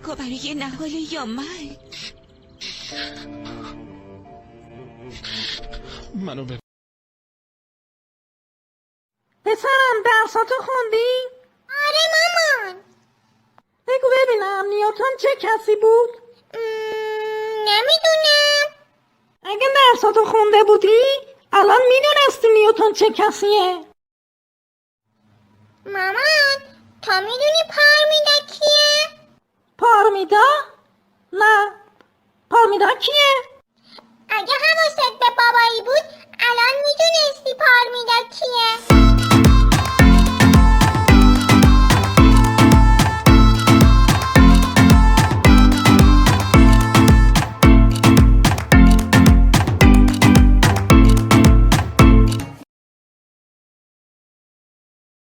کن برای نهال یا من. منو پسرم درساتو خوندی؟ آره مامان. بگو ببینم نیوتن چه کسی بود؟ نمیدونم. اگه درساتو خونده بودی الان میدونستی نیوتن چه کسیه. مامان تا میدونی پارمیدا کیه؟ پارمیدا؟ نه، پارمیدا کیه؟